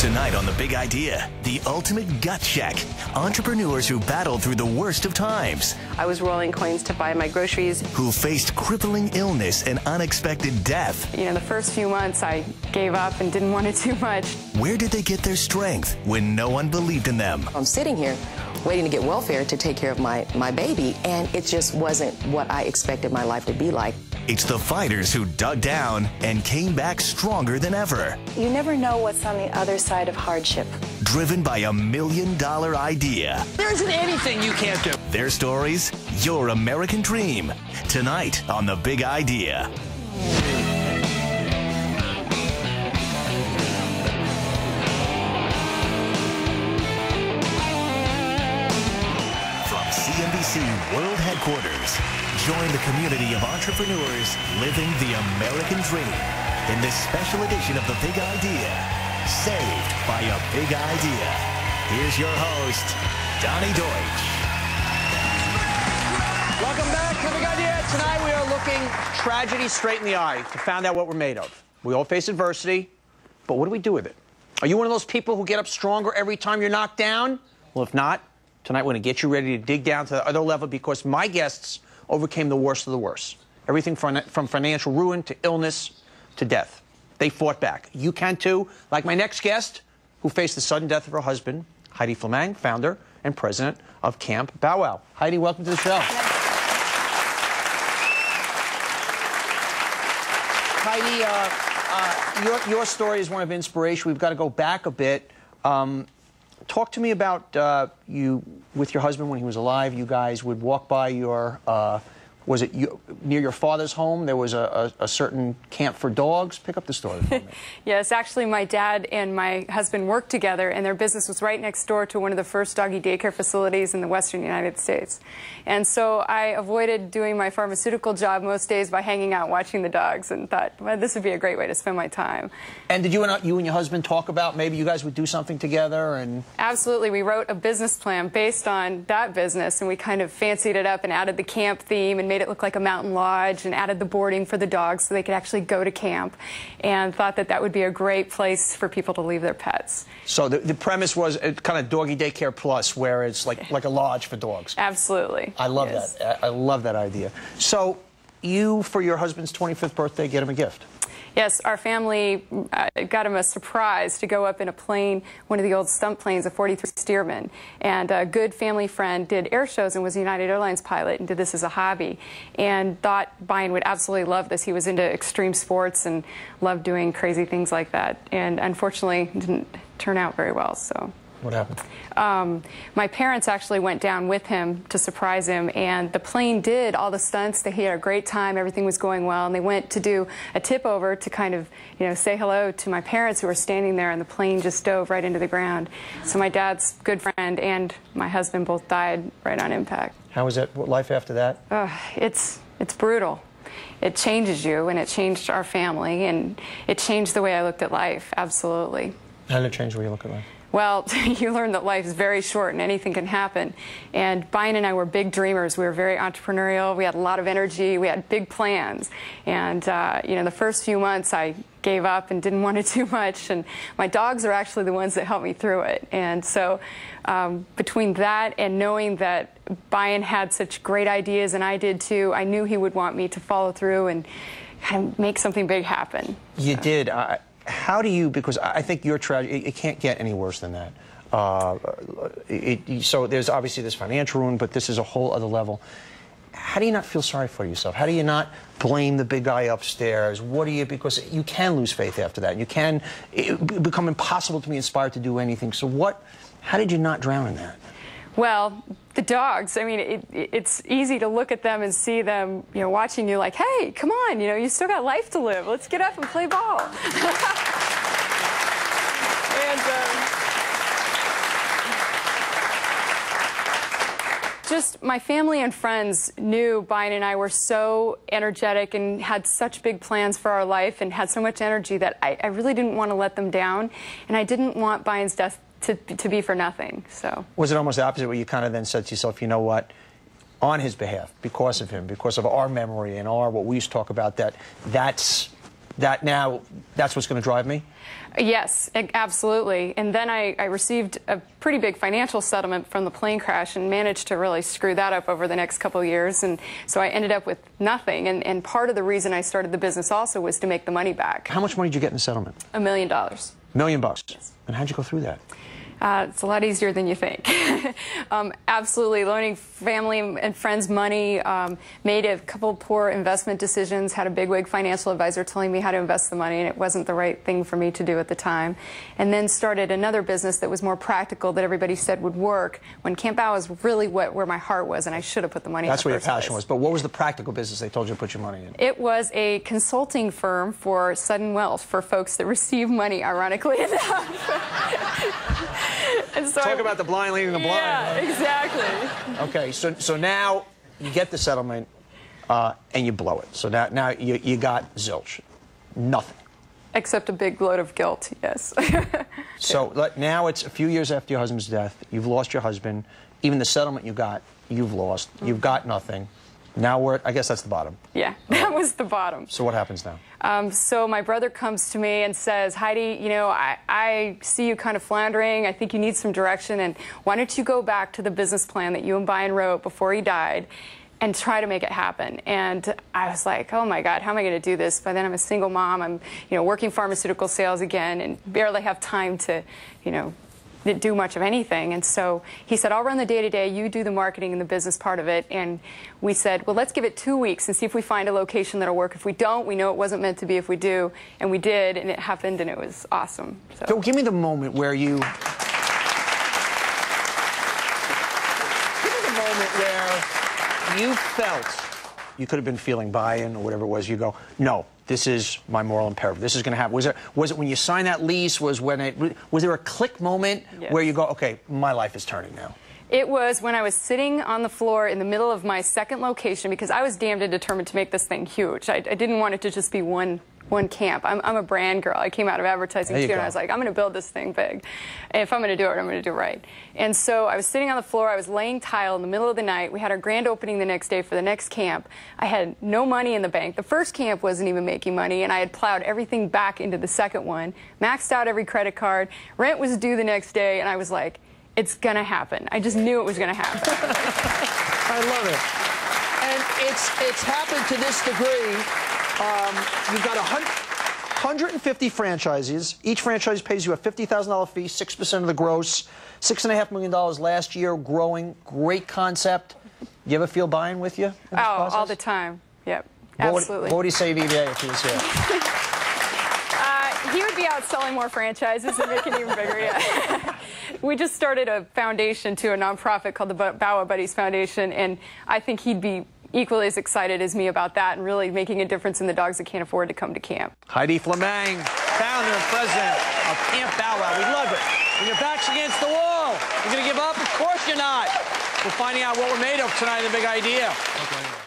Tonight on The Big Idea, the ultimate gut check. Entrepreneurs who battled through the worst of times. I was rolling coins to buy my groceries. Who faced crippling illness and unexpected death. You know, the first few months I gave up and didn't want to do much. Where did they get their strength when no one believed in them? I'm sitting here waiting to get welfare to take care of my baby, and it just wasn't what I expected my life to be like. It's the fighters who dug down and came back stronger than ever. You never know what's on the other side of hardship. Driven by $1 million idea. There isn't anything you can't do. Their stories, your American dream. Tonight on The Big Idea. From CNBC World Headquarters, join the community of entrepreneurs living the American dream in this special edition of The Big Idea, saved by a big idea. Here's your host, Donnie Deutsch. Welcome back to The Big Idea. Tonight we are looking tragedy straight in the eye to find out what we're made of. We all face adversity, but what do we do with it? Are you one of those people who get up stronger every time you're knocked down? Well, if not, tonight we're going to get you ready to dig down to the other level, because my guests overcame the worst of the worst. Everything from financial ruin to illness to death. They fought back. You can too, like my next guest, who faced the sudden death of her husband, Heidi Flamang, founder and president of Camp Bow Wow. Heidi, welcome to the show. Heidi, your story is one of inspiration. We've got to go back a bit. Talk to me about you with your husband when he was alive. You guys would walk by your, was it near your father's home? There was a certain camp for dogs. Pick up the story for me. Yes, actually my dad and my husband worked together, and their business was right next door to one of the first doggy daycare facilities in the western United States. And so I avoided doing my pharmaceutical job most days by hanging out watching the dogs, and thought, well, this would be a great way to spend my time. And did you and your husband talk about maybe you guys would do something together? And absolutely. We wrote a business plan based on that business, and we kind of fancied it up and added the camp theme and made it look like a mountain lodge, and added the boarding for the dogs so they could actually go to camp, and thought that that would be a great place for people to leave their pets. So the premise was kind of doggy daycare plus, where it's like a lodge for dogs. Absolutely. I love that. I love that idea. So you, for your husband's 25th birthday, get him a gift. Yes, our family got him a surprise to go up in a plane, one of the old stunt planes, a 43 Stearman. And a good family friend did air shows and was a United Airlines pilot and did this as a hobby, and thought Brian would absolutely love this. He was into extreme sports and loved doing crazy things like that. And unfortunately, it didn't turn out very well. So. What happened? My parents actually went down with him to surprise him, and the plane did all the stunts. He had a great time. Everything was going well, and they went to do a tip over to kind of, you know, say hello to my parents who were standing there, and the plane just dove right into the ground. So my dad's good friend and my husband both died right on impact. How was that life after that? It's brutal. It changes you, and it changed our family, and it changed the way I looked at life. Absolutely. How did it change the way you look at life? Well, you learn that life is very short and anything can happen. And Brian and I were big dreamers. We were very entrepreneurial. We had a lot of energy. We had big plans. And, you know, the first few months I gave up and didn't want to do much. And my dogs are actually the ones that helped me through it. And so between that and knowing that Brian had such great ideas, and I did too, I knew he would want me to follow through and kind of make something big happen. You did. How do you, because I think your tragedy, it can't get any worse than that. So there's obviously this financial ruin, but this is a whole other level. How do you not feel sorry for yourself? How do you not blame the big guy upstairs? What do you, because you can lose faith after that. You can, it become impossible to be inspired to do anything. So how did you not drown in that? Well, the dogs, I mean, it's easy to look at them and see them, you know, watching you like, hey, come on, you know, you still got life to live. Let's get up and play ball. And just my family and friends knew Brian and I were so energetic and had such big plans for our life and had so much energy that I really didn't want to let them down, and I didn't want Brian's death to be for nothing. So was it almost the opposite, where you kind of then said to yourself, you know what, on his behalf, because of him, because of our memory and what we used to talk about, that's that's what's going to drive me? Yes, absolutely. And then I received a pretty big financial settlement from the plane crash and managed to really screw that up over the next couple of years. And so I ended up with nothing. And part of the reason I started the business also was to make the money back. How much money did you get in the settlement? $1 million. $1 million? Yes. And how'd you go through that? It's a lot easier than you think. Absolutely, loaning family and friends money, made a couple poor investment decisions, had a bigwig financial advisor telling me how to invest the money, and it wasn't the right thing for me to do at the time. And then started another business that was more practical, that everybody said would work, when Camp Bao was really where my heart was, and I should have put the money in the first place. That's where your passion was. But what was the practical business they told you to put your money in? It was a consulting firm for sudden wealth for folks that receive money, ironically enough. And so Talk about the blind leading the blind. Yeah, exactly. Okay, so now you get the settlement and you blow it. So now you got zilch. Nothing. Except a big load of guilt, yes. So now it's a few years after your husband's death. You've lost your husband. Even the settlement you got, you've lost. You've got nothing. Now I guess that's the bottom. Yeah, that was the bottom. So what happens now? So my brother comes to me and says, Heidi, you know, I see you kind of floundering. I think you need some direction. And why don't you go back to the business plan that you and Brian wrote before he died and try to make it happen? And I was like, oh my God, how am I going to do this? By then I'm a single mom. I'm, working pharmaceutical sales again and barely have time to, do much of anything. And so he said, I'll run the day-to-day, you do the marketing and the business part of it. And we said, well, let's give it 2 weeks and see if we find a location that'll work. If we don't, we know it wasn't meant to be. If we do, and we did, and it happened, and it was awesome. So give me the moment where you... Give me the moment where you felt you could have been feeling buy-in or whatever it was. You go, no, this is my moral imperative. This is going to happen. Was it when you signed that lease? Was there a click moment where you go, okay, my life is turning now? It was when I was sitting on the floor in the middle of my second location, because I was damned and determined to make this thing huge. I didn't want it to just be one camp. I'm a brand girl. I came out of advertising too, and I was like, I'm going to build this thing big. And if I'm going to do it, I'm going to do it right. And so I was sitting on the floor. I was laying tile in the middle of the night. We had our grand opening the next day for the next camp. I had no money in the bank. The first camp wasn't even making money, and I had plowed everything back into the second one, maxed out every credit card. Rent was due the next day, and I was like, it's going to happen. I just knew it was going to happen. I love it. And it's happened to this degree. You've got 150 franchises. Each franchise pays you a $50,000 fee, 6% of the gross, $6.5 million last year, growing. Great concept. You ever feel buying with you in this process? All the time. Yep, absolutely. What would he say to EVA if he was here? He would be out selling more franchises and making it even bigger, yeah. We just started a foundation, too, a nonprofit called the HomeBuddies Foundation, and I think he'd be equally as excited as me about that and really making a difference in the dogs that can't afford to come to camp. Heidi Flameng, founder and president of Camp Bow Wow. We love it. When your back's against the wall, you're going to give up? Of course you're not. We're finding out what we're made of tonight in The Big Idea. Okay.